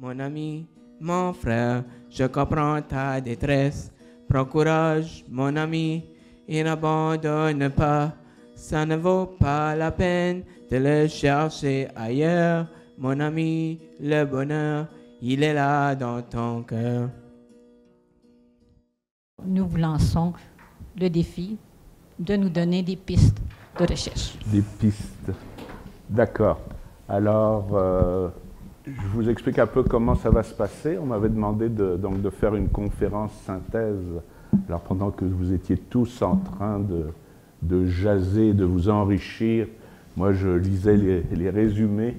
Mon ami, mon frère, je comprends ta détresse. Prends courage, mon ami, et n'abandonne pas. Ça ne vaut pas la peine de le chercher ailleurs. Mon ami, le bonheur, il est là dans ton cœur. Nous vous lançons le défi de nous donner des pistes de recherche. Des pistes. D'accord. Alors, je vous explique un peu comment ça va se passer. On m'avait demandé donc de faire une conférence synthèse. Alors, pendant que vous étiez tous en train de jaser, de vous enrichir, moi, je lisais les résumés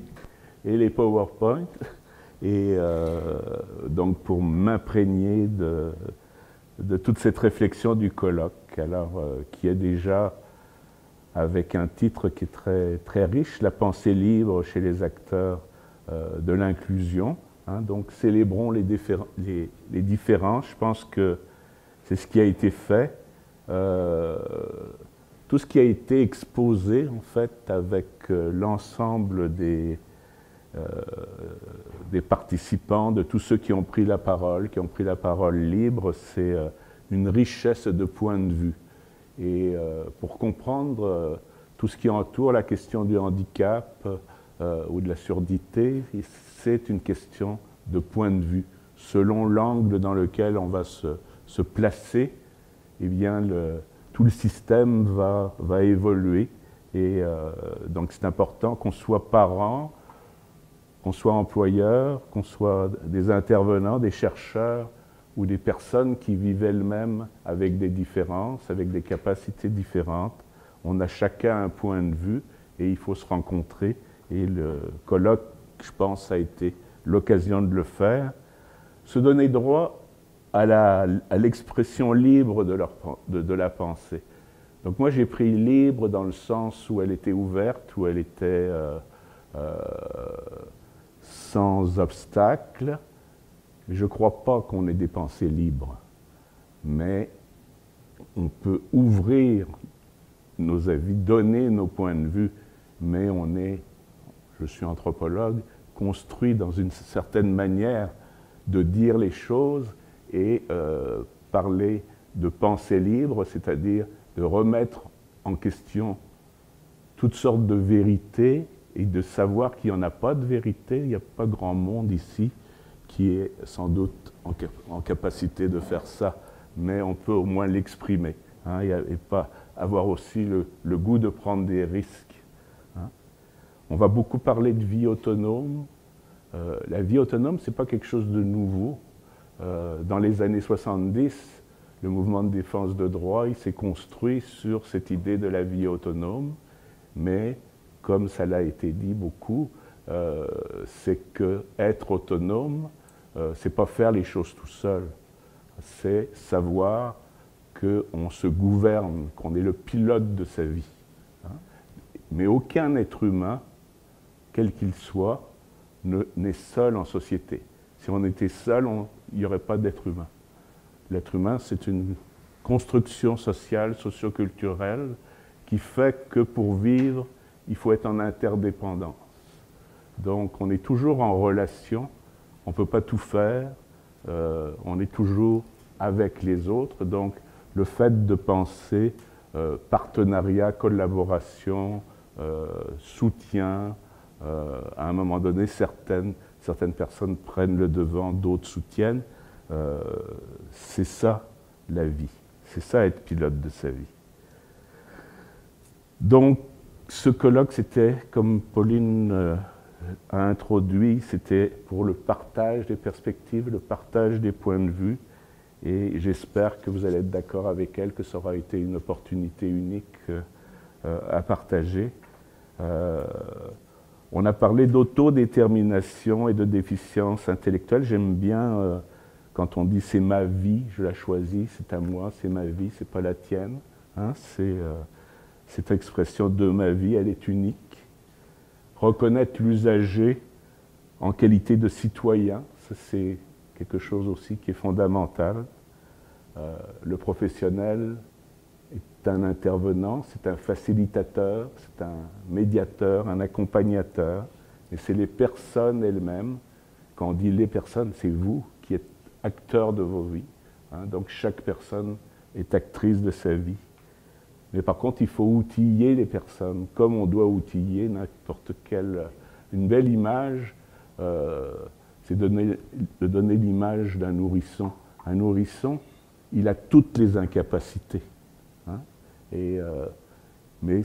et les PowerPoint. Et donc, pour m'imprégner de toute cette réflexion du colloque, alors, qui est déjà avec un titre qui est très, très riche, La pensée libre chez les acteurs de l'inclusion. Hein, donc célébrons les différences. Je pense que c'est ce qui a été fait. Tout ce qui a été exposé, en fait, avec l'ensemble des participants, de tous ceux qui ont pris la parole libre, c'est une richesse de points de vue. Et pour comprendre tout ce qui entoure la question du handicap ou de la surdité, c'est une question de point de vue. Selon l'angle dans lequel on va se placer, eh bien tout le système va évoluer. Et donc c'est important qu'on soit parents, qu'on soit employeurs, qu'on soit des intervenants, des chercheurs, ou des personnes qui vivent elles-mêmes avec des différences, avec des capacités différentes. On a chacun un point de vue et il faut se rencontrer. Et le colloque, je pense, a été l'occasion de le faire. Se donner droit à l'expression libre de la pensée. Donc moi, j'ai pris libre dans le sens où elle était ouverte, où elle était sans obstacle. Je ne crois pas qu'on ait des pensées libres, mais on peut ouvrir nos avis, donner nos points de vue, mais on est, je suis anthropologue, construit dans une certaine manière de dire les choses et parler de pensée libre, c'est-à-dire de remettre en question toutes sortes de vérités et de savoir qu'il n'y en a pas de vérité. Il n'y a pas grand monde ici qui est sans doute en capacité de faire ça, mais on peut au moins l'exprimer, hein, et pas avoir aussi le goût de prendre des risques. Hein. On va beaucoup parler de vie autonome. La vie autonome, ce n'est pas quelque chose de nouveau. Dans les années 70, le mouvement de défense de droit, il s'est construit sur cette idée de la vie autonome, mais comme ça l'a été dit beaucoup, c'est que être autonome, c'est pas faire les choses tout seul, c'est savoir qu'on se gouverne, qu'on est le pilote de sa vie. Hein. Mais aucun être humain, quel qu'il soit, n'est seul en société. Si on était seul, il n'y aurait pas d'être humain. L'être humain, c'est une construction sociale, socioculturelle, qui fait que pour vivre, il faut être en interdépendance. Donc on est toujours en relation, on ne peut pas tout faire, on est toujours avec les autres. Donc le fait de penser partenariat, collaboration, soutien, à un moment donné, certaines personnes prennent le devant, d'autres soutiennent. C'est ça la vie, c'est ça être pilote de sa vie. Donc ce colloque, c'était, comme Pauline a introduit, c'était pour le partage des perspectives, le partage des points de vue, et j'espère que vous allez être d'accord avec elle, que ça aura été une opportunité unique à partager. On a parlé d'autodétermination et de déficience intellectuelle. J'aime bien quand on dit « c'est ma vie, je la choisis, c'est à moi, c'est ma vie, c'est pas la tienne hein, ». Cette expression de ma vie, elle est unique. Reconnaître l'usager en qualité de citoyen, ça c'est quelque chose aussi qui est fondamental. Le professionnel est un intervenant, c'est un facilitateur, c'est un médiateur, un accompagnateur, et c'est les personnes elles-mêmes Quand on dit les personnes, c'est vous qui êtes acteurs de vos vies. Hein, donc chaque personne est actrice de sa vie. Mais par contre, il faut outiller les personnes, comme on doit outiller n'importe quelle... Une belle image, c'est de donner l'image d'un nourrisson. Un nourrisson, il a toutes les incapacités. Hein, mais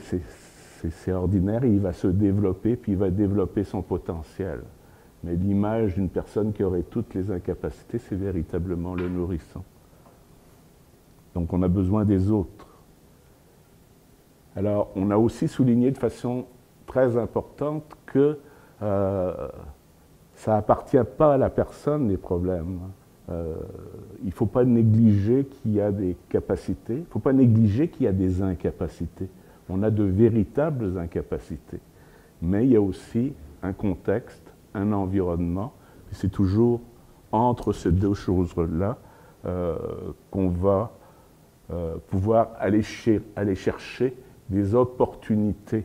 c'est ordinaire, il va se développer, puis il va développer son potentiel. Mais l'image d'une personne qui aurait toutes les incapacités, c'est véritablement le nourrisson. Donc on a besoin des autres. Alors, on a aussi souligné de façon très importante que ça n'appartient pas à la personne, les problèmes. Il ne faut pas négliger qu'il y a des capacités, il ne faut pas négliger qu'il y a des incapacités. On a de véritables incapacités. Mais il y a aussi un contexte, un environnement, et c'est toujours entre ces deux choses-là qu'on va pouvoir aller chercher des opportunités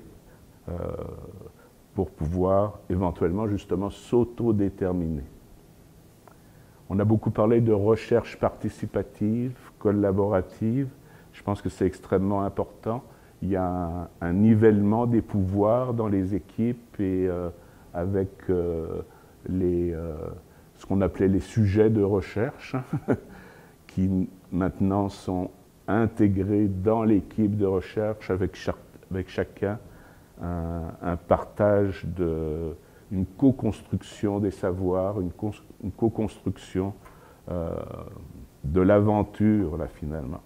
pour pouvoir éventuellement justement s'autodéterminer. On a beaucoup parlé de recherche participative, collaborative. Je pense que c'est extrêmement important. Il y a un nivellement des pouvoirs dans les équipes et avec ce qu'on appelait les sujets de recherche qui maintenant sont intégrés dans l'équipe de recherche avec chacun un partage une co-construction des savoirs, une co-construction de l'aventure, là, finalement.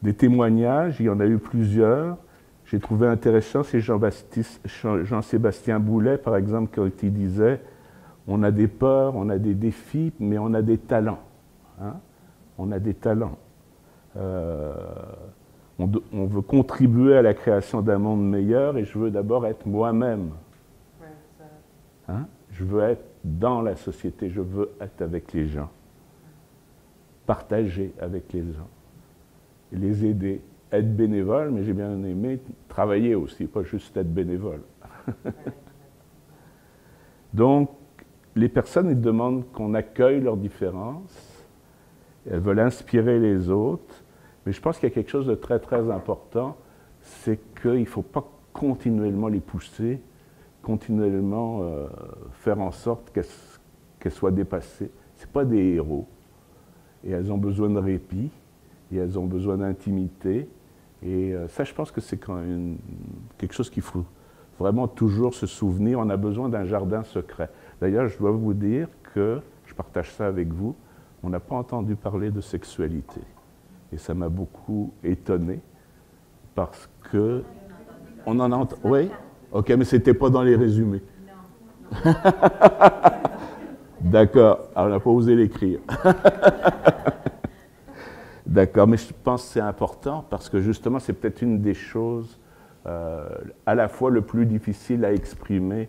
Des témoignages, il y en a eu plusieurs. J'ai trouvé intéressant, c'est Jean-Sébastien Boulet, par exemple, quand il disait « On a des peurs, on a des défis, mais on a des talents. Hein? On a des talents. On veut contribuer à la création d'un monde meilleur et je veux d'abord être moi-même. Hein? Je veux être dans la société, je veux être avec les gens. Partager avec les gens. Et les aider. Être bénévole, mais j'ai bien aimé travailler aussi, pas juste être bénévole. Donc, les personnes ils demandent qu'on accueille leurs différences, elles veulent inspirer les autres, mais je pense qu'il y a quelque chose de très très important, c'est qu'il ne faut pas continuellement les pousser, continuellement faire en sorte qu'elles soient dépassées. Ce ne sont pas des héros, et elles ont besoin de répit, et elles ont besoin d'intimité, et ça je pense que c'est quand même quelque chose qu'il faut vraiment toujours se souvenir, on a besoin d'un jardin secret. D'ailleurs, je dois vous dire que, je partage ça avec vous, on n'a pas entendu parler de sexualité. Et ça m'a beaucoup étonné, parce que... On en a entendu... Oui? Ok, mais c'était pas dans les résumés. Non. D'accord, alors on n'a pas osé l'écrire. D'accord, mais je pense que c'est important, parce que justement, c'est peut-être une des choses à la fois le plus difficile à exprimer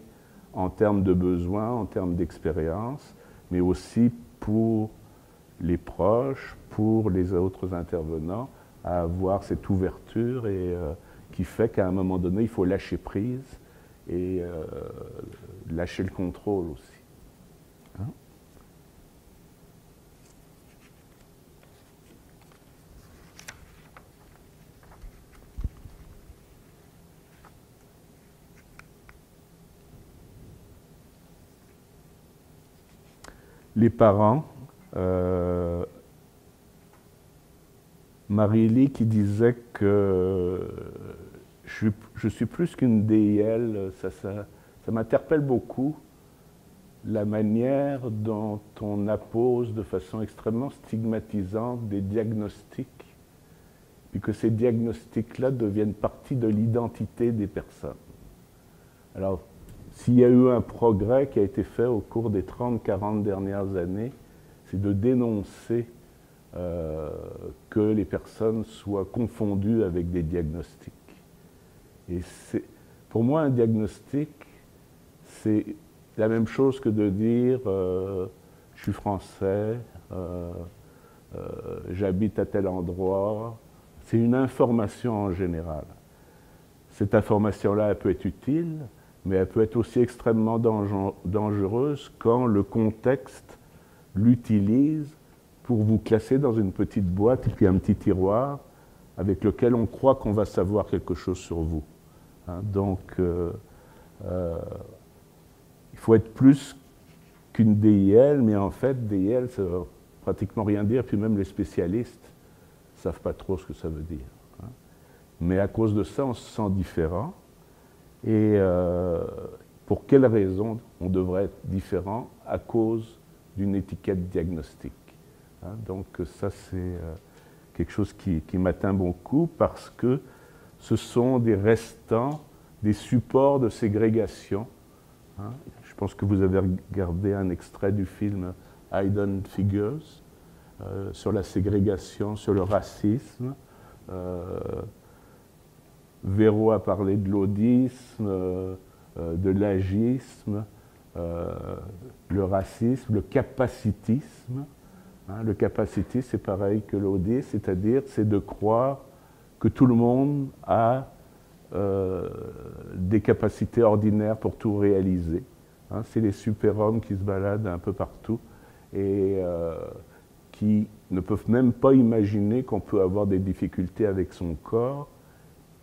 en termes de besoins, en termes d'expérience, mais aussi pour les proches, pour les autres intervenants, à avoir cette ouverture et qui fait qu'à un moment donné, il faut lâcher prise et lâcher le contrôle aussi. Hein? Les parents, Marie-Lie qui disait que je suis plus qu'une DIL, ça m'interpelle beaucoup la manière dont on appose de façon extrêmement stigmatisante des diagnostics, puis que ces diagnostics-là deviennent partie de l'identité des personnes. Alors, s'il y a eu un progrès qui a été fait au cours des 30-40 dernières années, c'est de dénoncer que les personnes soient confondues avec des diagnostics. Et pour moi, un diagnostic, c'est la même chose que de dire je suis français, j'habite à tel endroit. C'est une information en général. Cette information-là, elle peut être utile, mais elle peut être aussi extrêmement dangereuse quand le contexte l'utilise pour vous classer dans une petite boîte et puis un petit tiroir avec lequel on croit qu'on va savoir quelque chose sur vous. Hein, donc, il faut être plus qu'une DIL, mais en fait, DIL, ça ne veut pratiquement rien dire, puis même les spécialistes ne savent pas trop ce que ça veut dire. Hein. Mais à cause de ça, on se sent différent. Et pour quelle raison on devrait être différent? À cause d'une étiquette diagnostique. Hein. Donc ça, c'est quelque chose qui m'atteint beaucoup parce que ce sont des restants, des supports de ségrégation. Hein. Je pense que vous avez regardé un extrait du film Hidden Figures sur la ségrégation, sur le racisme. Véro a parlé de l'audisme, de l'agisme, le racisme, le capacitisme. Hein, le capacitisme, c'est pareil que l'audisme, c'est-à-dire c'est de croire que tout le monde a des capacités ordinaires pour tout réaliser. Hein, c'est les super-hommes qui se baladent un peu partout et qui ne peuvent même pas imaginer qu'on peut avoir des difficultés avec son corps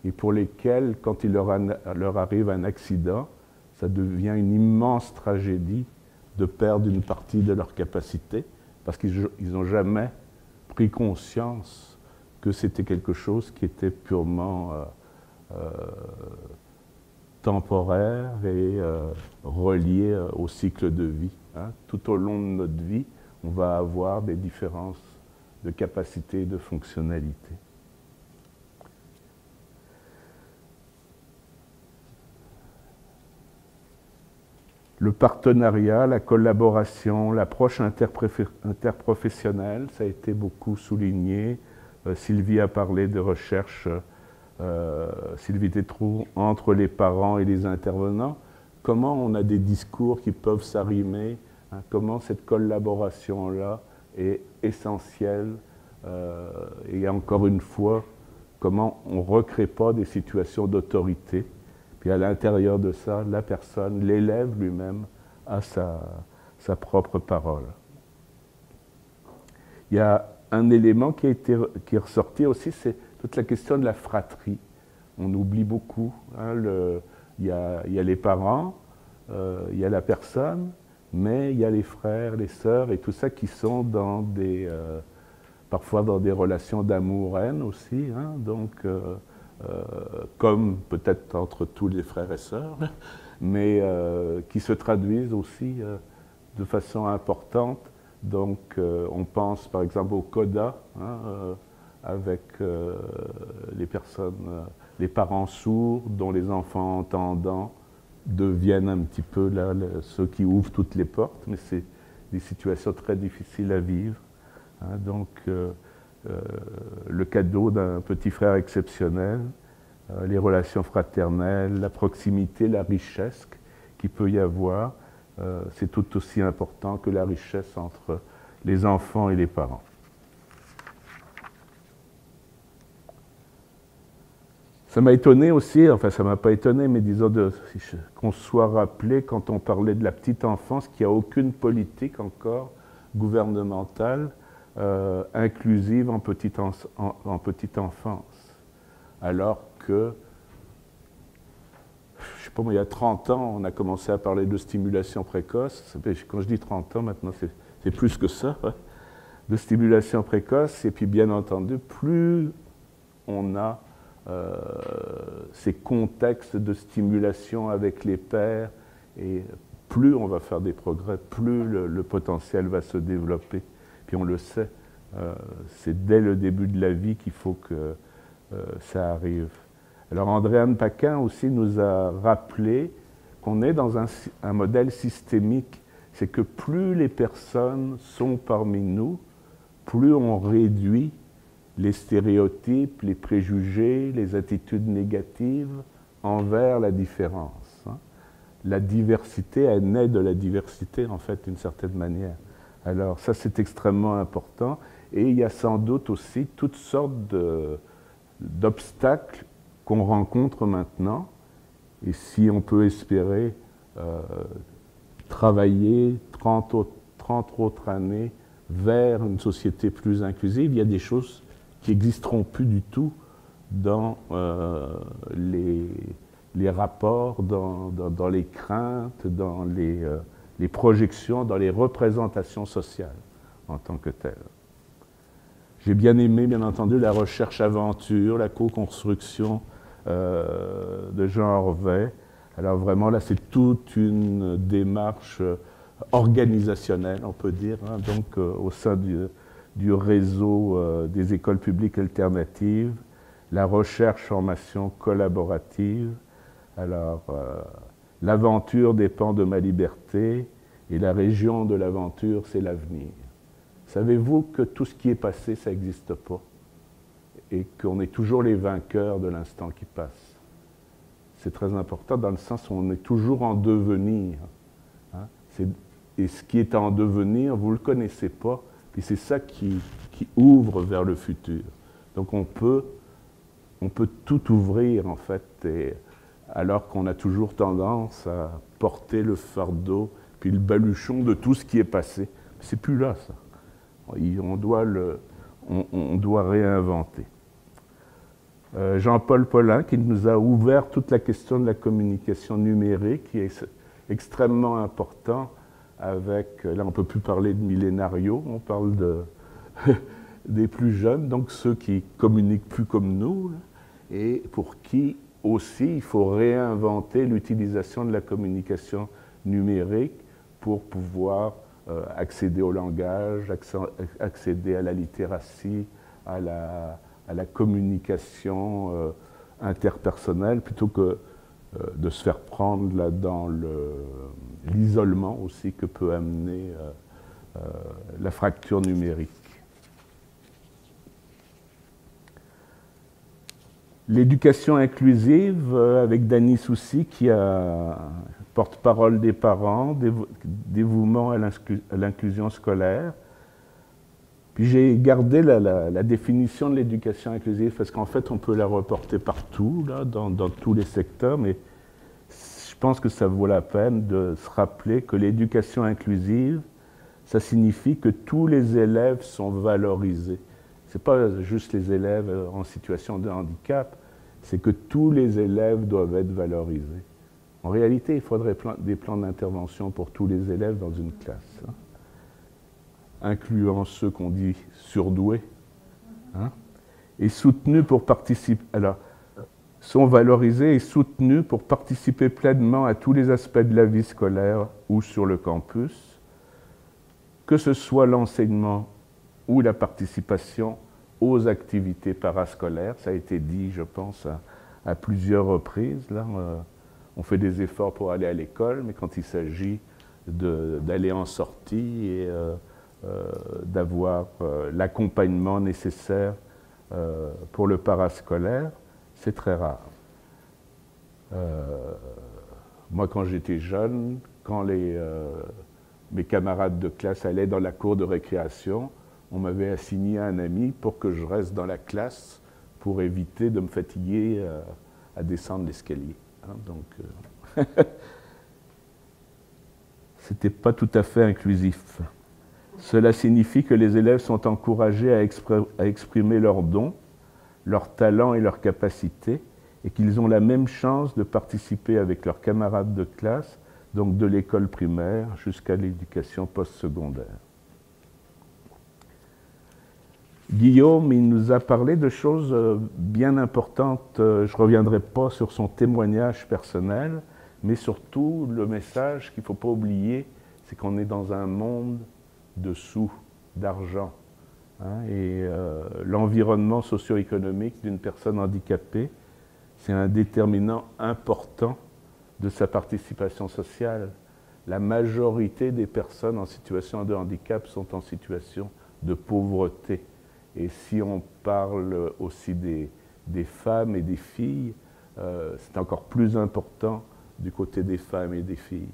et pour lesquels, quand il leur arrive un accident, ça devient une immense tragédie de perdre une partie de leur capacité parce qu'ils n'ont jamais pris conscience que c'était quelque chose qui était purement temporaire et relié au cycle de vie. Hein. Tout au long de notre vie, on va avoir des différences de capacité et de fonctionnalité. Le partenariat, la collaboration, l'approche interprofessionnelle, ça a été beaucoup souligné. Sylvie a parlé de recherche, Sylvie Tétrault, entre les parents et les intervenants. Comment on a des discours qui peuvent s'arrimer, hein, comment cette collaboration-là est essentielle et encore une fois, comment on ne recrée pas des situations d'autorité. Puis à l'intérieur de ça, la personne, l'élève lui-même, a sa propre parole. Il y a un élément qui est ressorti aussi, c'est toute la question de la fratrie. On oublie beaucoup. Hein, il y a les parents, il y a la personne, mais il y a les frères, les sœurs et tout ça qui sont dans parfois dans des relations d'amour-haine aussi. Hein, donc, comme peut-être entre tous les frères et sœurs, mais qui se traduisent aussi de façon importante. Donc on pense par exemple au CODA, hein, avec les parents sourds dont les enfants entendants deviennent un petit peu là, ceux qui ouvrent toutes les portes, mais c'est des situations très difficiles à vivre. Hein, donc le cadeau d'un petit frère exceptionnel, les relations fraternelles, la proximité, la richesse qu'il peut y avoir, c'est tout aussi important que la richesse entre les enfants et les parents. Ça m'a étonné aussi, enfin ça ne m'a pas étonné, mais disons qu'on soit rappelé quand on parlait de la petite enfance qu'il n'y a aucune politique encore gouvernementale inclusive en petite enfance. Alors que, je ne sais pas moi, il y a 30 ans, on a commencé à parler de stimulation précoce. Quand je dis 30 ans, maintenant c'est plus que ça, ouais, de stimulation précoce. Et puis bien entendu, plus on a ces contextes de stimulation avec les pairs, et plus on va faire des progrès, plus le potentiel va se développer. Puis on le sait, c'est dès le début de la vie qu'il faut que ça arrive. Alors Andréane Paquin aussi nous a rappelé qu'on est dans un modèle systémique. C'est que plus les personnes sont parmi nous, plus on réduit les stéréotypes, les préjugés, les attitudes négatives envers la différence. Hein. La diversité, elle naît de la diversité, en fait, d'une certaine manière. Alors ça, c'est extrêmement important. Et il y a sans doute aussi toutes sortes d'obstacles qu'on rencontre maintenant et si on peut espérer travailler 30 autres années vers une société plus inclusive, il y a des choses qui n'existeront plus du tout dans les rapports, dans les craintes, dans les projections, dans les représentations sociales en tant que telles. J'ai bien aimé, bien entendu, la recherche-aventure, la co-construction de Jean Orvet. Alors vraiment, là, c'est toute une démarche organisationnelle, on peut dire, hein, donc au sein du réseau des écoles publiques alternatives, la recherche-formation collaborative. Alors, l'aventure dépend de ma liberté et la région de l'aventure, c'est l'avenir. Savez-vous que tout ce qui est passé, ça n'existe pas et qu'on est toujours les vainqueurs de l'instant qui passe? C'est très important dans le sens où on est toujours en devenir. Hein? Et ce qui est en devenir, vous ne le connaissez pas, puis c'est ça qui ouvre vers le futur. Donc on peut tout ouvrir en fait, alors qu'on a toujours tendance à porter le fardeau, puis le baluchon de tout ce qui est passé. C'est plus là, ça. On doit réinventer. Jean-Paul Paulin, qui nous a ouvert toute la question de la communication numérique, qui est extrêmement important avec, là on ne peut plus parler de millénarios, on parle des plus jeunes, donc ceux qui communiquent plus comme nous, et pour qui aussi il faut réinventer l'utilisation de la communication numérique pour pouvoir accéder au langage, accéder à la littératie, à la communication interpersonnelle, plutôt que de se faire prendre là dans l'isolement aussi que peut amener la fracture numérique. L'éducation inclusive, avec Dany Soucy, qui a porte-parole des parents, dévouement à l'inclusion scolaire. Puis j'ai gardé la définition de l'éducation inclusive, parce qu'en fait, on peut la reporter partout, là, dans tous les secteurs, mais je pense que ça vaut la peine de se rappeler que l'éducation inclusive, ça signifie que tous les élèves sont valorisés. Ce n'est pas juste les élèves en situation de handicap, c'est que tous les élèves doivent être valorisés. En réalité, il faudrait des plans d'intervention pour tous les élèves dans une classe, hein, incluant ceux qu'on dit surdoués, hein, et soutenus pour participer. Alors, sont valorisés et soutenus pour participer pleinement à tous les aspects de la vie scolaire ou sur le campus, que ce soit l'enseignement ou la participation aux activités parascolaires. Ça a été dit, je pense, à plusieurs reprises. Là, on fait des efforts pour aller à l'école, mais quand il s'agit d'aller en sortie et d'avoir l'accompagnement nécessaire pour le parascolaire, c'est très rare. Moi, quand j'étais jeune, quand mes camarades de classe allaient dans la cour de récréation, on m'avait assigné un ami pour que je reste dans la classe pour éviter de me fatiguer à descendre l'escalier. Hein, donc, c'était pas tout à fait inclusif. Cela signifie que les élèves sont encouragés à exprimer leurs dons, leurs talents et leurs capacités, et qu'ils ont la même chance de participer avec leurs camarades de classe, donc de l'école primaire jusqu'à l'éducation postsecondaire. Guillaume, il nous a parlé de choses bien importantes. Je ne reviendrai pas sur son témoignage personnel, mais surtout le message qu'il ne faut pas oublier, c'est qu'on est dans un monde de sous, d'argent. Hein, et l'environnement socio-économique d'une personne handicapée, c'est un déterminant important de sa participation sociale. La majorité des personnes en situation de handicap sont en situation de pauvreté. Et si on parle aussi des femmes et des filles, c'est encore plus important du côté des femmes et des filles.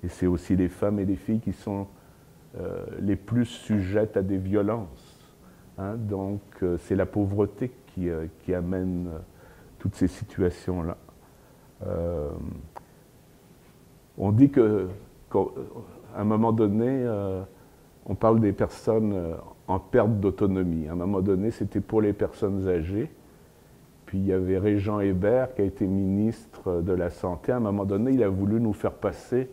Et c'est aussi les femmes et les filles qui sont les plus sujettes à des violences. Hein, donc c'est la pauvreté qui amène toutes ces situations-là. On dit qu'à un moment donné, on parle des personnes en perte d'autonomie. À un moment donné, c'était pour les personnes âgées. Puis il y avait Régent Hébert qui a été ministre de la Santé. À un moment donné, il a voulu nous faire passer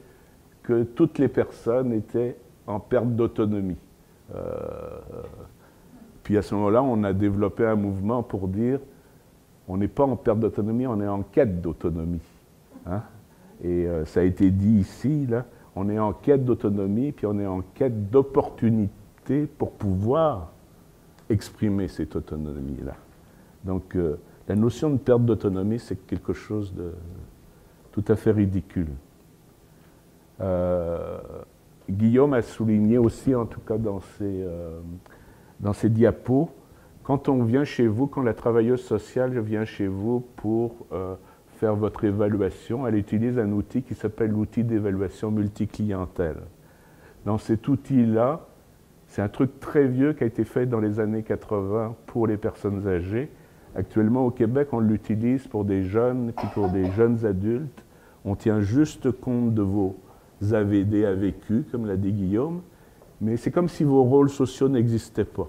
que toutes les personnes étaient en perte d'autonomie. Puis à ce moment-là, on a développé un mouvement pour dire on n'est pas en perte d'autonomie, on est en quête d'autonomie. Hein? Et ça a été dit ici, là, on est en quête d'autonomie, puis on est en quête d'opportunité pour pouvoir exprimer cette autonomie-là. Donc la notion de perte d'autonomie, c'est quelque chose de tout à fait ridicule. Guillaume a souligné aussi, en tout cas dans ses diapos, quand on vient chez vous, quand la travailleuse sociale vient chez vous pour faire votre évaluation, elle utilise un outil qui s'appelle l'outil d'évaluation multiclientèle. Dans cet outil-là, c'est un truc très vieux qui a été fait dans les années 80 pour les personnes âgées. Actuellement, au Québec, on l'utilise pour des jeunes, puis pour des jeunes adultes. On tient juste compte de vos AVD à vécu, comme l'a dit Guillaume, mais c'est comme si vos rôles sociaux n'existaient pas.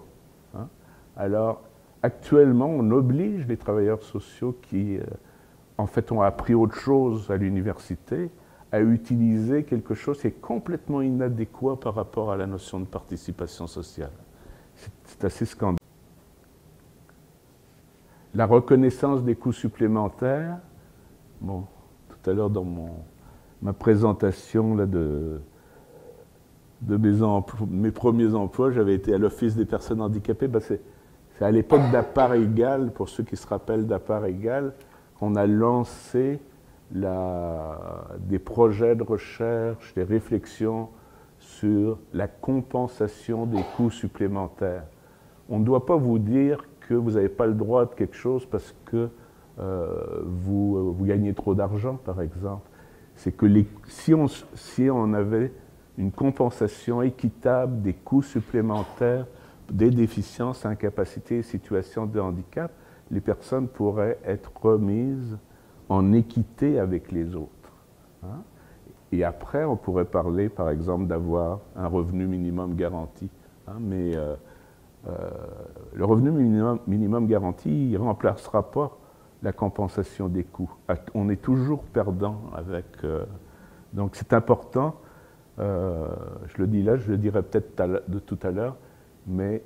Hein? Alors, actuellement, on oblige les travailleurs sociaux qui, en fait, ont appris autre chose à l'université, à utiliser quelque chose qui est complètement inadéquat par rapport à la notion de participation sociale. C'est assez scandaleux. La reconnaissance des coûts supplémentaires, bon, tout à l'heure dans ma présentation là, de mes premiers emplois, j'avais été à l'Office des personnes handicapées. Ben c'est à l'époque d'Appart Égal, pour ceux qui se rappellent d'Appart Égal, qu'on a lancé des projets de recherche, des réflexions sur la compensation des coûts supplémentaires. On ne doit pas vous dire que vous n'avez pas le droit de quelque chose parce que vous gagnez trop d'argent, par exemple. C'est que si on avait une compensation équitable des coûts supplémentaires, des déficiences, incapacités et situations de handicap, les personnes pourraient être remises en équité avec les autres. Hein? Et après, on pourrait parler, par exemple, d'avoir un revenu minimum garanti. Hein? Mais le revenu minimum garanti, il ne remplacera pas la compensation des coûts. On est toujours perdant avec... donc c'est important, je le dis là, je le dirai peut-être de tout à l'heure, mais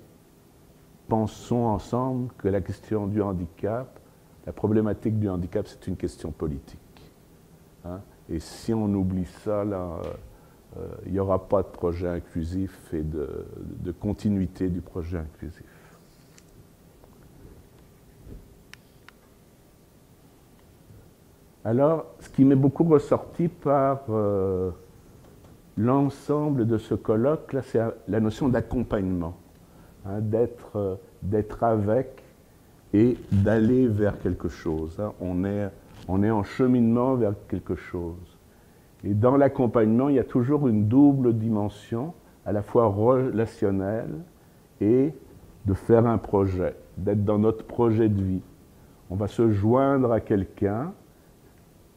pensons ensemble que la question du handicap, la problématique du handicap, c'est une question politique. Hein? Et si on oublie ça, là, il n'y aura pas de projet inclusif et de continuité du projet inclusif. Alors, ce qui m'est beaucoup ressorti par l'ensemble de ce colloque, là, c'est la notion d'accompagnement, hein, d'être avec et d'aller vers quelque chose. Hein. On est en cheminement vers quelque chose. Et dans l'accompagnement, il y a toujours une double dimension, à la fois relationnelle et de faire un projet, d'être dans notre projet de vie. On va se joindre à quelqu'un,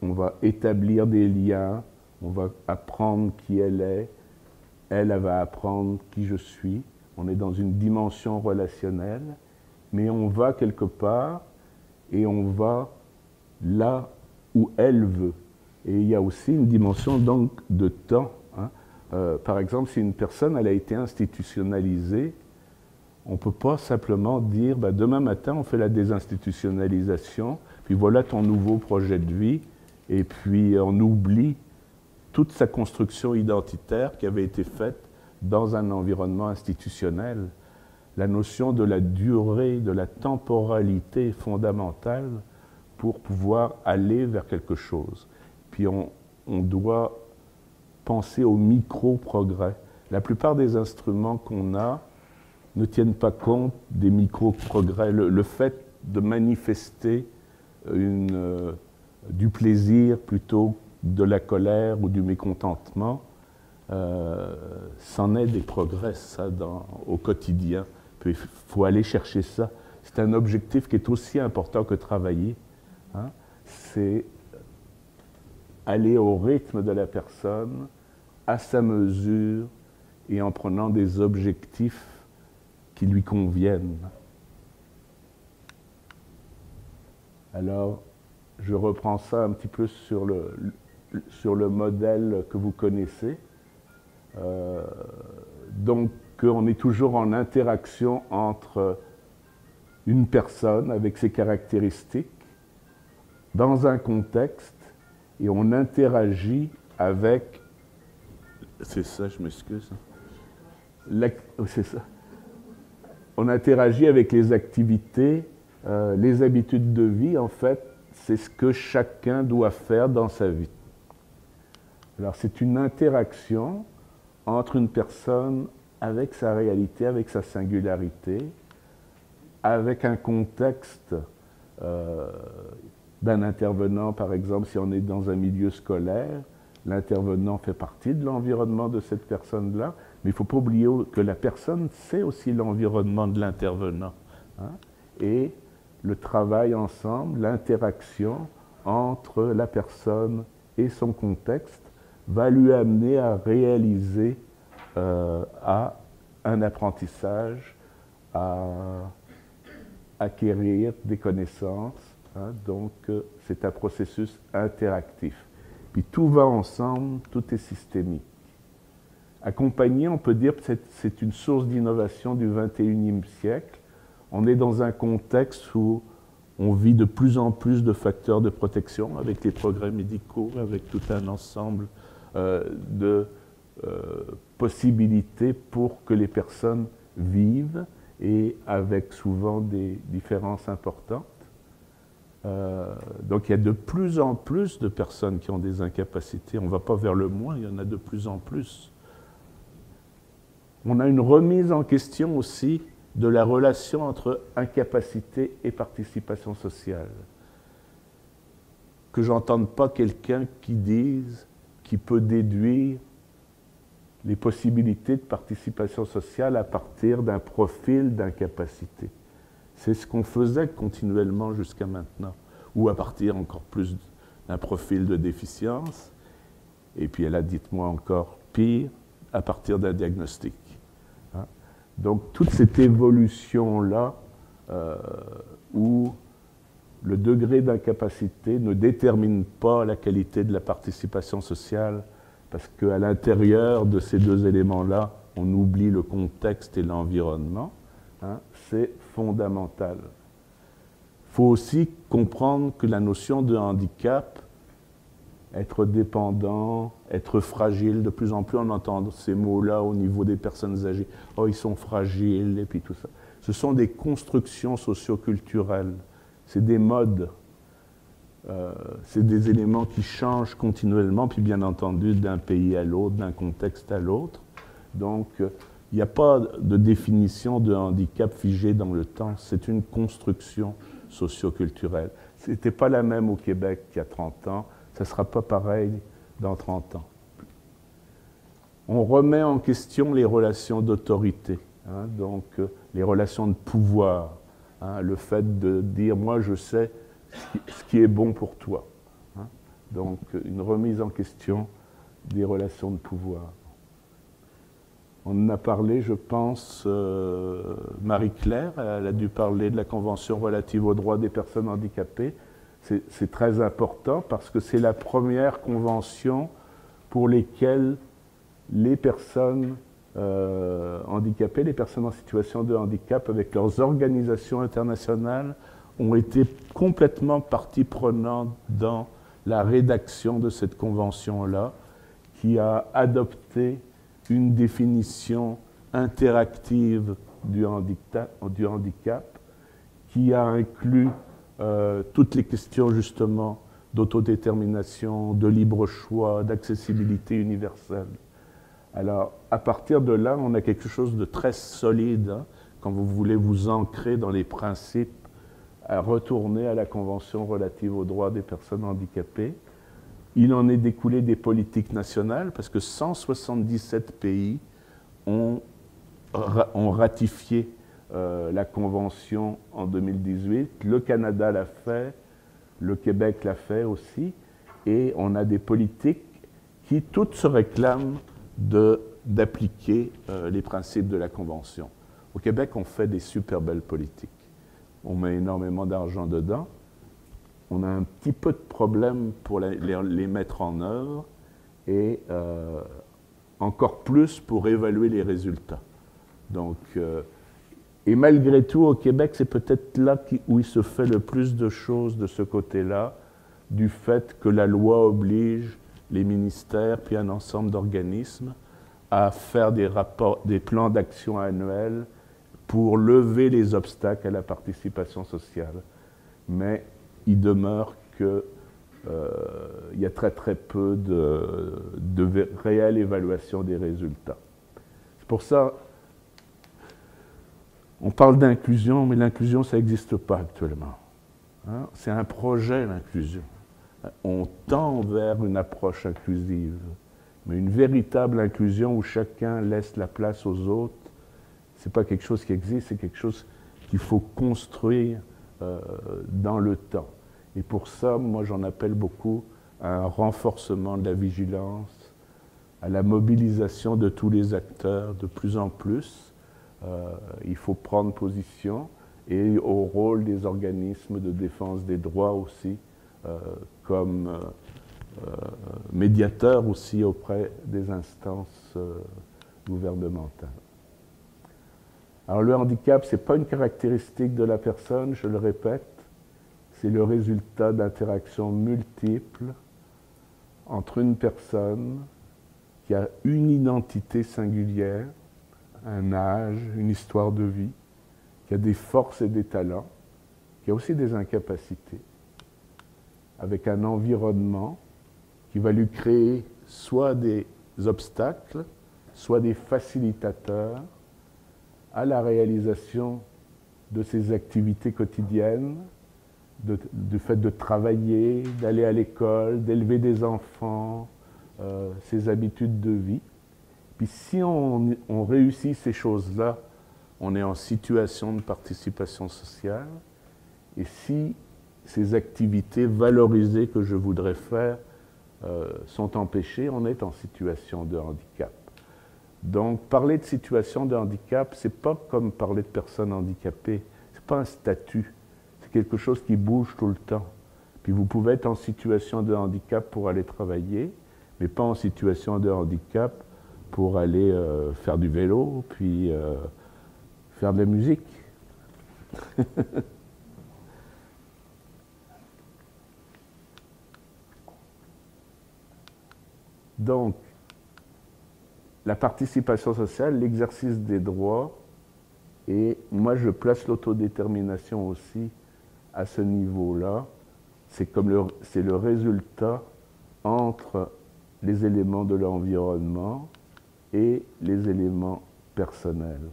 on va établir des liens, on va apprendre qui elle est, elle va apprendre qui je suis. On est dans une dimension relationnelle, mais on va quelque part et on va là où elle veut. Et il y a aussi une dimension donc de temps. Hein. Par exemple, si une personne elle a été institutionnalisée, on ne peut pas simplement dire bah, demain matin on fait la désinstitutionnalisation, puis voilà ton nouveau projet de vie, et puis on oublie toute sa construction identitaire qui avait été faite dans un environnement institutionnel. La notion de la durée, de la temporalité est fondamentale pour pouvoir aller vers quelque chose. Puis on doit penser au micro-progrès. La plupart des instruments qu'on a ne tiennent pas compte des micro-progrès. Le fait de manifester du plaisir plutôt de la colère ou du mécontentement, c'en est des progrès, ça, au quotidien. Puis, il faut aller chercher ça. C'est un objectif qui est aussi important que travailler. Hein. C'est aller au rythme de la personne, à sa mesure, et en prenant des objectifs qui lui conviennent. Alors, je reprends ça un petit peu sur le modèle que vous connaissez. Donc, on est toujours en interaction entre une personne avec ses caractéristiques, dans un contexte, et on interagit avec... C'est ça, je m'excuse. C'est ça. On interagit avec les activités, les habitudes de vie, en fait, c'est ce que chacun doit faire dans sa vie. Alors, c'est une interaction entre une personne avec sa réalité, avec sa singularité, avec un contexte d'un intervenant, par exemple, si on est dans un milieu scolaire, l'intervenant fait partie de l'environnement de cette personne-là, mais il ne faut pas oublier que la personne, c'est aussi l'environnement de l'intervenant. Hein, et le travail ensemble, l'interaction entre la personne et son contexte va lui amener à réaliser à un apprentissage, à acquérir des connaissances. Hein, donc, c'est un processus interactif. Puis tout va ensemble, tout est systémique. Accompagné, on peut dire que c'est une source d'innovation du XXIe siècle. On est dans un contexte où on vit de plus en plus de facteurs de protection avec les progrès médicaux, avec tout un ensemble de possibilités pour que les personnes vivent et avec souvent des différences importantes. Donc il y a de plus en plus de personnes qui ont des incapacités. On ne va pas vers le moins, il y en a de plus en plus. On a une remise en question aussi de la relation entre incapacité et participation sociale. Que j'entende pas quelqu'un qui dise, qui peut déduire les possibilités de participation sociale à partir d'un profil d'incapacité. C'est ce qu'on faisait continuellement jusqu'à maintenant, ou à partir encore plus d'un profil de déficience, et puis elle a, dites-moi encore pire, à partir d'un diagnostic. Hein? Donc toute cette évolution-là, où le degré d'incapacité ne détermine pas la qualité de la participation sociale, parce qu'à l'intérieur de ces deux éléments-là, on oublie le contexte et l'environnement, hein, c'est fondamental. Il faut aussi comprendre que la notion de handicap, être dépendant, être fragile, de plus en plus on entend ces mots-là au niveau des personnes âgées. Oh, ils sont fragiles, et puis tout ça. Ce sont des constructions socioculturelles, c'est des modes, c'est des éléments qui changent continuellement, puis bien entendu d'un pays à l'autre, d'un contexte à l'autre. Donc, il n'y a pas de définition de handicap figée dans le temps, c'est une construction socioculturelle. Ce n'était pas la même au Québec qu'il y a 30 ans, ça ne sera pas pareil dans 30 ans. On remet en question les relations d'autorité, hein, donc les relations de pouvoir, hein, le fait de dire « moi je sais ce qui est bon pour toi hein. ». Donc une remise en question des relations de pouvoir. On en a parlé, je pense, Marie-Claire, elle a dû parler de la Convention relative aux droits des personnes handicapées. C'est très important parce que c'est la première convention pour lesquelles les personnes handicapées, les personnes en situation de handicap, avec leurs organisations internationales, ont été complètement partie prenante dans la rédaction de cette convention-là, qui a adopté une définition interactive du handicap qui a inclus toutes les questions justement d'autodétermination, de libre choix, d'accessibilité universelle. Alors, à partir de là, on a quelque chose de très solide, hein, quand vous voulez vous ancrer dans les principes, à retourner à la Convention relative aux droits des personnes handicapées. Il en est découlé des politiques nationales, parce que 177 pays ont ratifié la Convention en 2018. Le Canada l'a fait, le Québec l'a fait aussi. et on a des politiques qui toutes se réclament d'appliquer les principes de la Convention. Au Québec, on fait des super belles politiques. On met énormément d'argent dedans. On a un petit peu de problème pour les mettre en œuvre et encore plus pour évaluer les résultats. Donc, et malgré tout, au Québec, c'est peut-être là où il se fait le plus de choses de ce côté-là, du fait que la loi oblige les ministères puis un ensemble d'organismes à faire des plans d'action annuels pour lever les obstacles à la participation sociale. Mais il demeure qu'il y a très très peu de réelle évaluation des résultats. C'est pour ça, on parle d'inclusion, mais l'inclusion, ça n'existe pas actuellement. Hein? C'est un projet, l'inclusion. On tend vers une approche inclusive, mais une véritable inclusion où chacun laisse la place aux autres, ce n'est pas quelque chose qui existe, c'est quelque chose qu'il faut construire dans le temps. Et pour ça, moi, j'en appelle beaucoup à un renforcement de la vigilance, à la mobilisation de tous les acteurs de plus en plus. Il faut prendre position, et au rôle des organismes de défense des droits aussi, comme médiateurs aussi auprès des instances gouvernementales. Alors le handicap, ce n'est pas une caractéristique de la personne, je le répète, c'est le résultat d'interactions multiples entre une personne qui a une identité singulière, un âge, une histoire de vie, qui a des forces et des talents, qui a aussi des incapacités, avec un environnement qui va lui créer soit des obstacles, soit des facilitateurs à la réalisation de ses activités quotidiennes, du fait de travailler, d'aller à l'école, d'élever des enfants, ses habitudes de vie. Puis si on réussit ces choses-là, on est en situation de participation sociale. Et si ces activités valorisées que je voudrais faire sont empêchées, on est en situation de handicap. Donc, parler de situation de handicap, ce n'est pas comme parler de personnes handicapées. Ce n'est pas un statut. C'est quelque chose qui bouge tout le temps. Puis vous pouvez être en situation de handicap pour aller travailler, mais pas en situation de handicap pour aller faire du vélo, puis faire de la musique. Donc, la participation sociale, l'exercice des droits, et moi je place l'autodétermination aussi à ce niveau-là, c'est le résultat entre les éléments de l'environnement et les éléments personnels.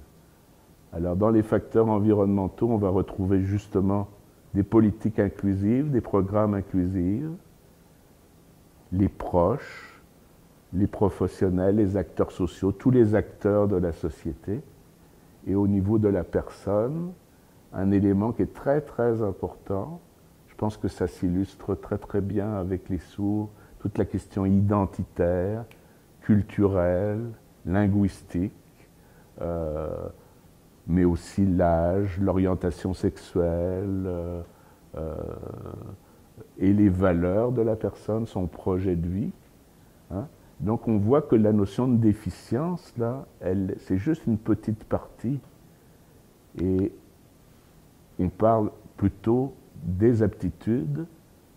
Alors dans les facteurs environnementaux, on va retrouver justement des politiques inclusives, des programmes inclusifs, les proches, les professionnels, les acteurs sociaux, tous les acteurs de la société. Et au niveau de la personne, un élément qui est très très important, je pense que ça s'illustre très très bien avec les sourds, toute la question identitaire, culturelle, linguistique, mais aussi l'âge, l'orientation sexuelle et les valeurs de la personne, son projet de vie. Hein. Donc on voit que la notion de déficience, là, c'est juste une petite partie. Et on parle plutôt des aptitudes,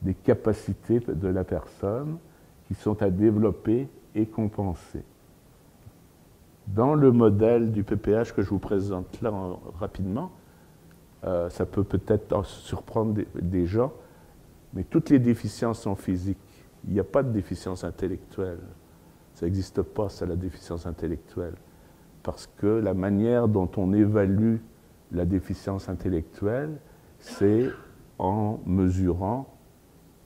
des capacités de la personne qui sont à développer et compenser. Dans le modèle du PPH que je vous présente là rapidement, ça peut peut-être surprendre des gens, mais toutes les déficiences sont physiques. Il n'y a pas de déficience intellectuelle. Ça n'existe pas, ça, la déficience intellectuelle. Parce que la manière dont on évalue la déficience intellectuelle, c'est en mesurant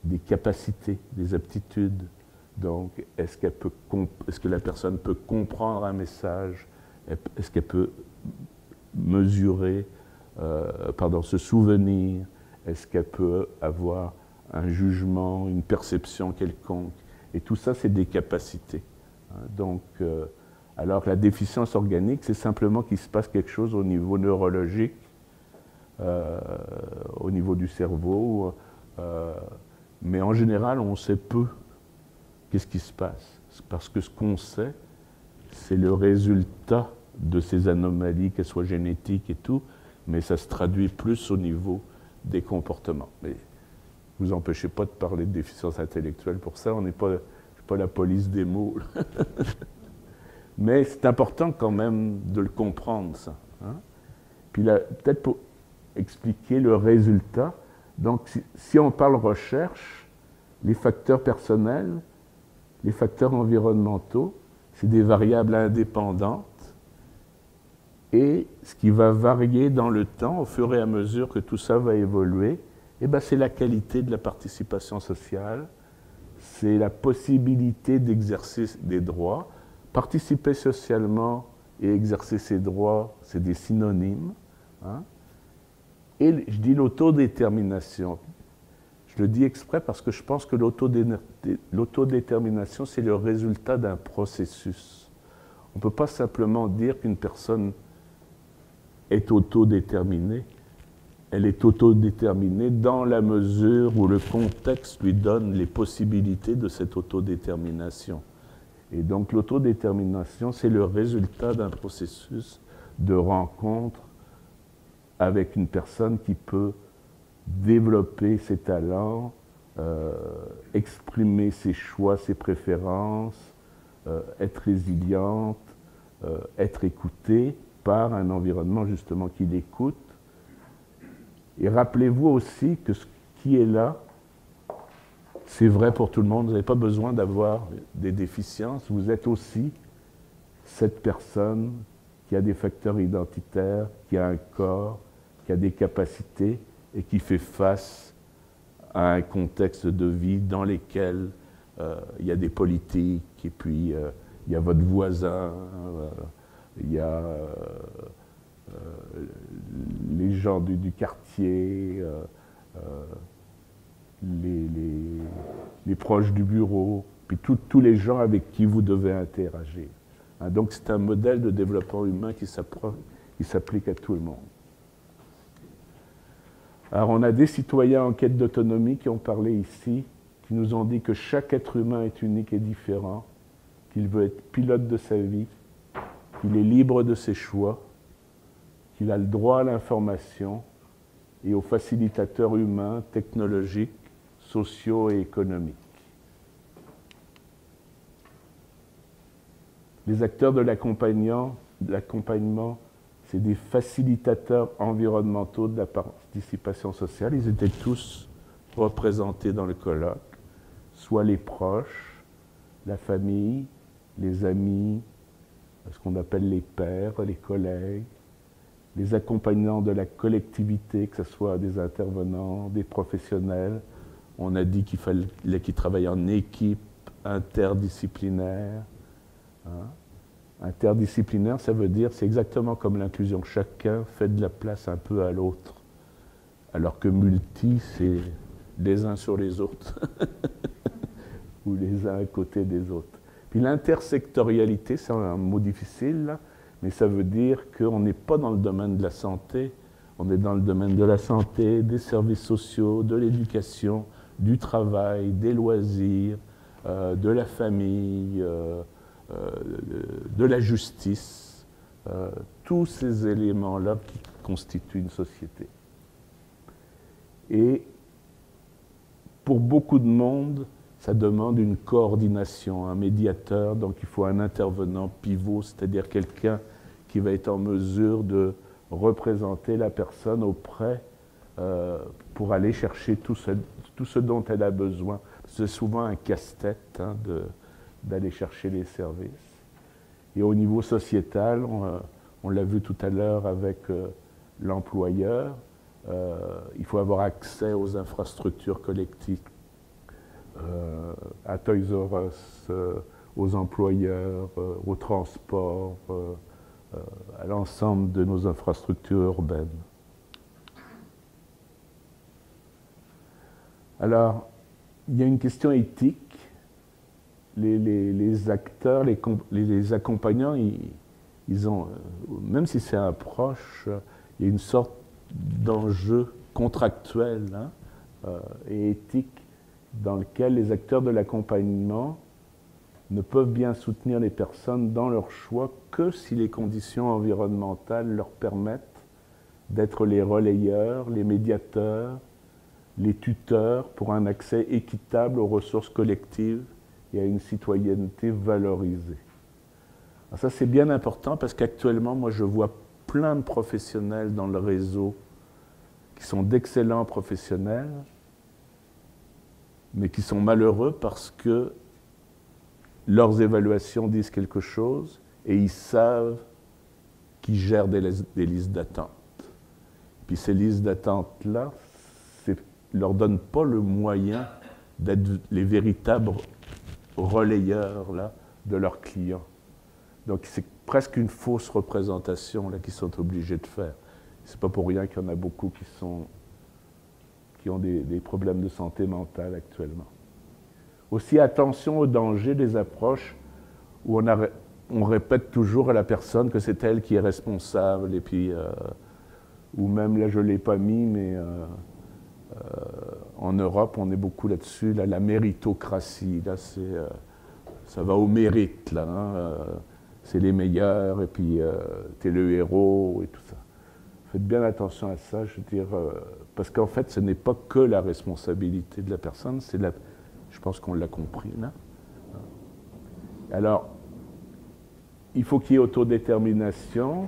des capacités, des aptitudes. Donc, est-ce que la personne peut comprendre un message? Est-ce qu'elle peut mesurer, se souvenir? Est-ce qu'elle peut avoir un jugement, une perception quelconque. Et tout ça, c'est des capacités. Donc, alors que la déficience organique, c'est simplement qu'il se passe quelque chose au niveau neurologique, au niveau du cerveau, mais en général, on sait peu qu'est-ce qui se passe. Parce que ce qu'on sait, c'est le résultat de ces anomalies, qu'elles soient génétiques et tout, mais ça se traduit plus au niveau des comportements. Mais vous empêchez pas de parler de déficience intellectuelle pour ça, on n'est pas la police des mots. Mais c'est important quand même de le comprendre, ça. Hein? Puis là, peut-être pour expliquer le résultat, donc si on parle recherche, les facteurs personnels, les facteurs environnementaux, c'est des variables indépendantes, et ce qui va varier dans le temps, au fur et à mesure que tout ça va évoluer, eh ben, c'est la qualité de la participation sociale, c'est la possibilité d'exercer des droits. Participer socialement et exercer ses droits, c'est des synonymes. Hein? Et je dis l'autodétermination. Je le dis exprès parce que je pense que l'autodétermination, c'est le résultat d'un processus. On ne peut pas simplement dire qu'une personne est autodéterminée. Elle est autodéterminée dans la mesure où le contexte lui donne les possibilités de cette autodétermination. Et donc l'autodétermination, c'est le résultat d'un processus de rencontre avec une personne qui peut développer ses talents, exprimer ses choix, ses préférences, être résiliente, être écoutée par un environnement justement qui l'écoute. Et rappelez-vous aussi que ce qui est là, c'est vrai pour tout le monde. Vous n'avez pas besoin d'avoir des déficiences. Vous êtes aussi cette personne qui a des facteurs identitaires, qui a un corps, qui a des capacités et qui fait face à un contexte de vie dans lequel il y a des politiques, et puis il y a votre voisin, il y a les gens du quartier, les proches du bureau, puis tous les gens avec qui vous devez interagir. Hein, donc c'est un modèle de développement humain qui s'applique à tout le monde. Alors on a des citoyens en quête d'autonomie qui ont parlé ici, qui nous ont dit que chaque être humain est unique et différent, qu'il veut être pilote de sa vie, qu'il est libre de ses choix, qu'il a le droit à l'information et aux facilitateurs humains, technologiques, sociaux et économiques. Les acteurs de l'accompagnement, c'est des facilitateurs environnementaux de la participation sociale. Ils étaient tous représentés dans le colloque, soit les proches, la famille, les amis, ce qu'on appelle les pairs, les collègues, les accompagnants de la collectivité, que ce soit des intervenants, des professionnels. On a dit qu'il fallait qu'ils travaillent en équipe interdisciplinaire. Hein. Interdisciplinaire, ça veut dire, c'est exactement comme l'inclusion. Chacun fait de la place un peu à l'autre. Alors que multi, c'est les uns sur les autres. Ou les uns à côté des autres. Puis l'intersectorialité, c'est un mot difficile, là, mais ça veut dire qu'on n'est pas dans le domaine de la santé, on est dans le domaine de la santé, des services sociaux, de l'éducation, du travail, des loisirs, de la famille, de la justice, tous ces éléments-là qui constituent une société. Et pour beaucoup de monde, ça demande une coordination, un médiateur, donc il faut un intervenant pivot, c'est-à-dire quelqu'un qui va être en mesure de représenter la personne auprès pour aller chercher tout ce dont elle a besoin. C'est souvent un casse-tête hein, d'aller chercher les services. Et au niveau sociétal, on l'a vu tout à l'heure avec l'employeur, il faut avoir accès aux infrastructures collectives, à Toys R Us, aux employeurs, au transport, à l'ensemble de nos infrastructures urbaines. Alors, il y a une question éthique. Les acteurs, les accompagnants, ils ont, même si c'est un proche, il y a une sorte d'enjeu contractuel et éthique dans lequel les acteurs de l'accompagnement ne peuvent bien soutenir les personnes dans leur choix que si les conditions environnementales leur permettent d'être les relayeurs, les médiateurs, les tuteurs pour un accès équitable aux ressources collectives et à une citoyenneté valorisée. Alors ça, c'est bien important parce qu'actuellement, moi, je vois plein de professionnels dans le réseau qui sont d'excellents professionnels, mais qui sont malheureux parce que leurs évaluations disent quelque chose et ils savent qu'ils gèrent des listes d'attente. Puis ces listes d'attente-là ne leur donnent pas le moyen d'être les véritables relayeurs de leurs clients. Donc c'est presque une fausse représentation qu'ils sont obligés de faire. Ce n'est pas pour rien qu'il y en a beaucoup qui ont des problèmes de santé mentale actuellement. Aussi, attention au danger des approches où on répète toujours à la personne que c'est elle qui est responsable, et puis, ou même, là je ne l'ai pas mis, mais en Europe, on est beaucoup là-dessus, la méritocratie, là, ça va au mérite, là, c'est les meilleurs, et puis t'es le héros, et tout ça. Faites bien attention à ça, je veux dire, parce qu'en fait, ce n'est pas que la responsabilité de la personne, c'est je pense qu'on l'a compris, là. Alors, il faut qu'il y ait autodétermination,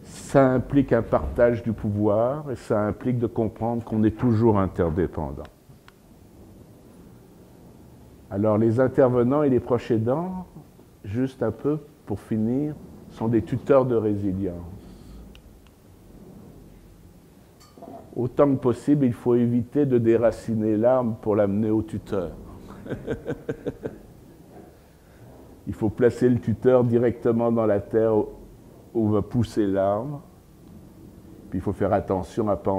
ça implique un partage du pouvoir, et ça implique de comprendre qu'on est toujours interdépendant. Alors, les intervenants et les proches aidants, juste un peu pour finir, sont des tuteurs de résilience. Autant que possible, il faut éviter de déraciner l'arbre pour l'amener au tuteur. Il faut placer le tuteur directement dans la terre où va pousser l'arbre. Puis il faut faire attention à ne pas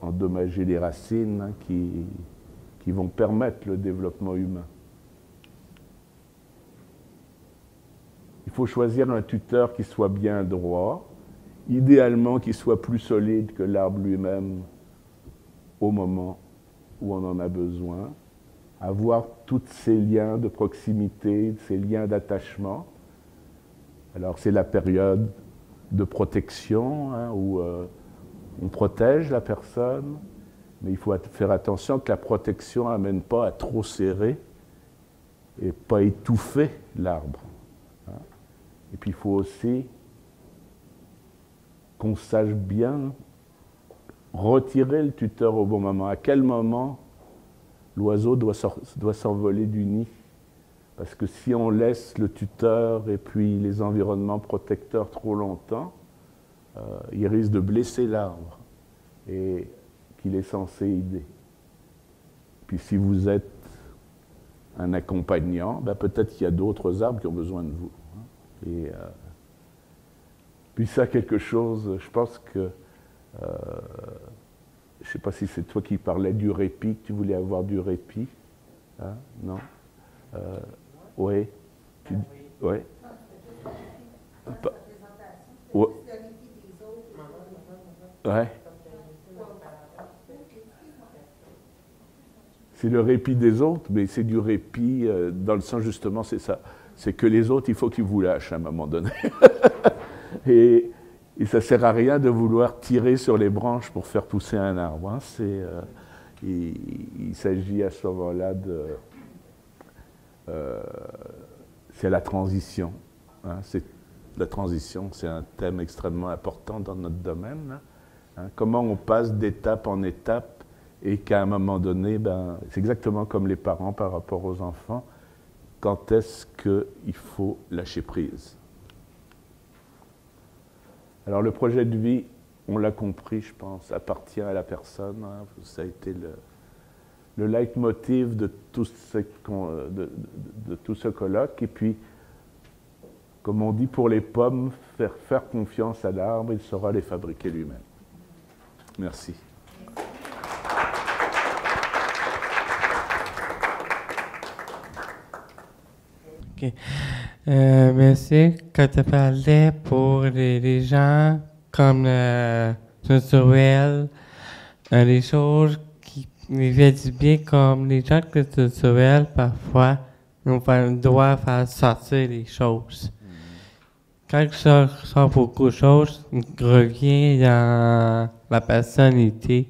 endommager les racines qui vont permettre le développement humain. Il faut choisir un tuteur qui soit bien droit, idéalement qui soit plus solide que l'arbre lui-même au moment où on en a besoin, avoir tous ces liens de proximité, ces liens d'attachement. Alors c'est la période de protection où on protège la personne, mais il faut faire attention que la protection n'amène pas à trop serrer et pas étouffer l'arbre. Et puis il faut aussi qu'on sache bien retirer le tuteur au bon moment. À quel moment l'oiseau doit s'envoler du nid? Parce que si on laisse le tuteur et puis les environnements protecteurs trop longtemps, il risque de blesser l'arbre et qu'il est censé aider. Puis si vous êtes un accompagnant, peut-être qu'il y a d'autres arbres qui ont besoin de vous. Et puis ça, quelque chose, je pense que, je ne sais pas si c'est toi qui parlais du répit, que tu voulais avoir du répit, hein? Non? Oui. Oui. Ouais. C'est le répit des autres, mais c'est du répit dans le sens justement, c'est ça. C'est que les autres, il faut qu'ils vous lâchent à un moment donné. Et ça ne sert à rien de vouloir tirer sur les branches pour faire pousser un arbre. Hein. Il s'agit à ce moment-là de... c'est la transition. Hein. La transition, c'est un thème extrêmement important dans notre domaine. Là. Hein. Comment on passe d'étape en étape et qu'à un moment donné, c'est exactement comme les parents par rapport aux enfants. Quand est-ce qu'il faut lâcher prise? Alors le projet de vie, on l'a compris, je pense, appartient à la personne. Hein. Ça a été le leitmotiv de tout ce colloque. Et puis, comme on dit pour les pommes, faire confiance à l'arbre, il saura les fabriquer lui-même. Merci. OK. Merci. Quand tu parlais pour les gens comme le culturel, les choses qui vivaient du bien, comme les gens culturels, parfois, on doit faire sortir les choses. Quand je sors beaucoup de choses, je reviens dans la personnalité.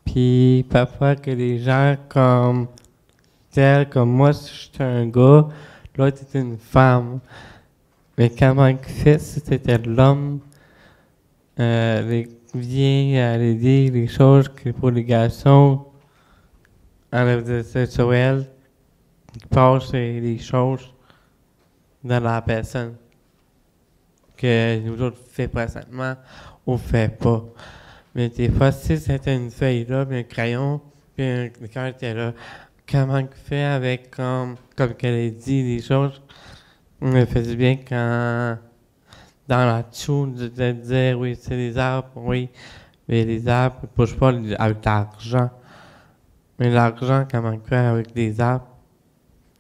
Puis parfois que les gens tels comme moi, si je suis un gars, l'autre est une femme. Mais comment il fait si c'était l'homme, vient à dire les choses que pour les garçons, en le sexuel, qui passent les choses dans la personne que nous autres fait présentement ou fait pas. Mais des fois, si c'était une feuille là, puis un crayon, puis un cœur était là, comment il fait avec, comme qu'elle a dit les choses, on me fait du bien quand, dans la tune, de dire, oui, c'est les arbres, oui, mais les arbres ne poussent pas avec l'argent. Mais l'argent, comment il fait avec les arbres,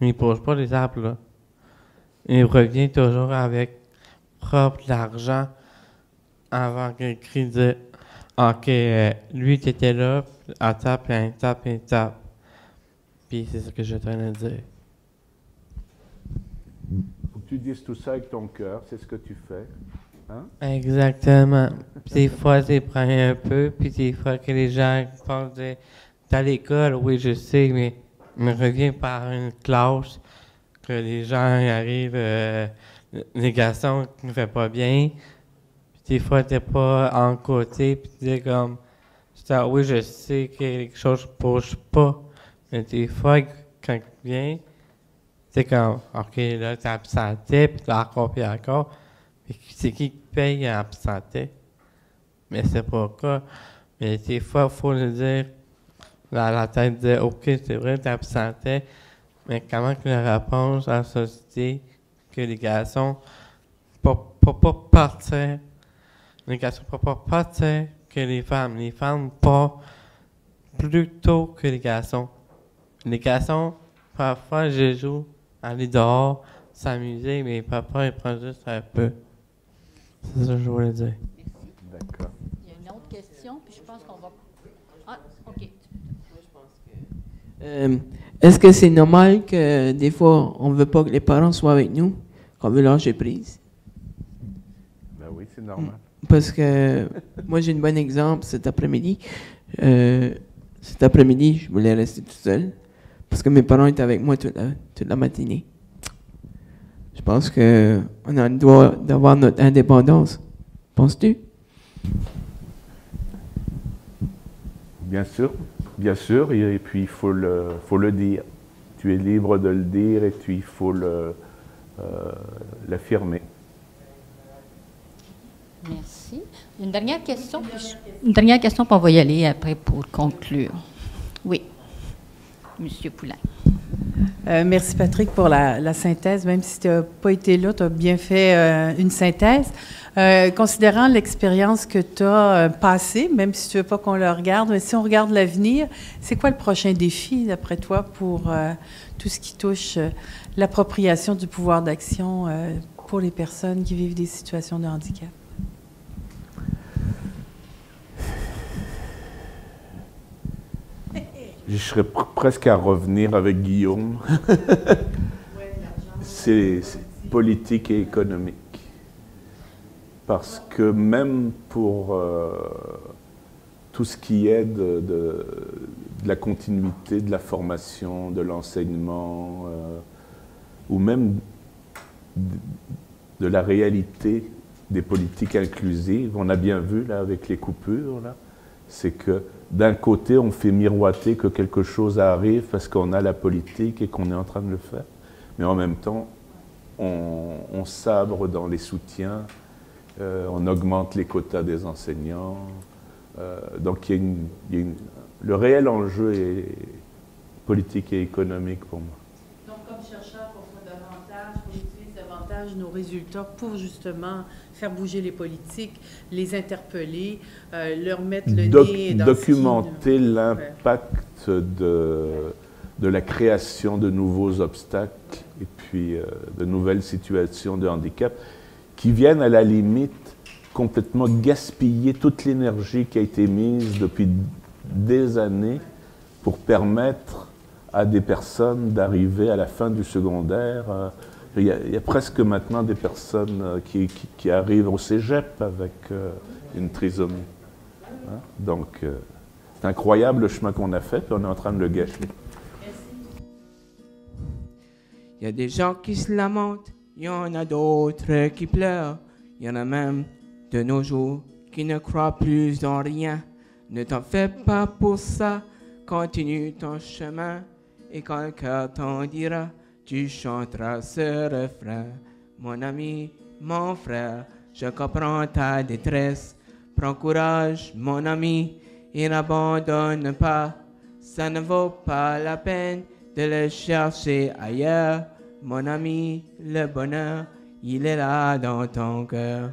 il ne pousse pas les arbres, là. Il revient toujours avec propre l'argent avant qu'il crie de OK, lui qui était là, à tape, un tape, un tape. Puis c'est ce que je train de dire. Faut que tu dises tout ça avec ton cœur, c'est ce que tu fais. Hein? Exactement. Des fois, c'est prend un peu, puis des fois que les gens pensent à l'école, oui, je sais, mais on revient par une classe que les gens arrivent, les garçons ne font pas bien. Des fois, t'es pas en côté, puis tu dis comme, oui, je sais que quelque chose ne bouge pas, mais des fois, quand il vient, c'est comme, OK, là, t'es absenté, puis t'as encore, puis encore, puis c'est qui paye en absenté? Mais c'est pas le cas. Mais des fois, il faut le dire, dans la tête, dire, OK, c'est vrai, t'es absenté, mais comment que la réponse à la société, que les garçons ne peuvent pas partir. Les garçons ne peuvent pas partir que les femmes. Les femmes pas plus tôt que les garçons. Les garçons, parfois, je joue, aller dehors, s'amuser, mais parfois, ils prennent juste un peu. C'est ça que je voulais dire. D'accord. Il y a une autre question, puis je pense qu'on va... Ah, OK. Est-ce que c'est normal que des fois, on ne veut pas que les parents soient avec nous, qu'on veut lâcher prise? Ben oui, c'est normal. Parce que moi, j'ai un bon exemple cet après-midi. Cet après-midi, je voulais rester tout seul parce que mes parents étaient avec moi toute la matinée. Je pense qu'on a le droit d'avoir notre indépendance. Penses-tu? Bien sûr, et puis il faut le dire. Tu es libre de le dire et puis il faut l'affirmer. Merci. Une dernière question, puis on va y aller après pour conclure. Oui, Monsieur Poulin. Merci Patrick pour la synthèse. Même si tu n'as pas été là, tu as bien fait une synthèse. Considérant l'expérience que tu as passée, même si tu ne veux pas qu'on le regarde, mais si on regarde l'avenir, c'est quoi le prochain défi, d'après toi, pour tout ce qui touche l'appropriation du pouvoir d'action pour les personnes qui vivent des situations de handicap? Je serais presque à revenir avec Guillaume. C'est politique et économique. Parce que même pour tout ce qui est de la continuité de la formation, de l'enseignement, ou même de la réalité des politiques inclusives, on a bien vu là avec les coupures, là, c'est que d'un côté, on fait miroiter que quelque chose arrive parce qu'on a la politique et qu'on est en train de le faire. Mais en même temps, on sabre dans les soutiens, on augmente les quotas des enseignants. Donc le réel enjeu est politique et économique pour moi. Donc, comme chercheur, pour faire davantage, on utilise davantage nos résultats pour justement faire bouger les politiques, les interpeller, leur mettre le nez dans documenter l'impact de la création de nouveaux obstacles et puis de nouvelles situations de handicap qui viennent à la limite complètement gaspiller toute l'énergie qui a été mise depuis des années pour permettre à des personnes d'arriver à la fin du secondaire. Il y a presque maintenant des personnes qui arrivent au cégep avec une trisomie. Hein? Donc, c'est incroyable le chemin qu'on a fait, puis on est en train de le gâcher. Il y a des gens qui se lamentent, il y en a d'autres qui pleurent, il y en a même de nos jours qui ne croient plus en rien. Ne t'en fais pas pour ça, continue ton chemin, et quand le cœur t'en dira, tu chanteras ce refrain. Mon ami, mon frère, je comprends ta détresse, prends courage, mon ami, et n'abandonne pas, ça ne vaut pas la peine de le chercher ailleurs. Mon ami, le bonheur, il est là dans ton cœur.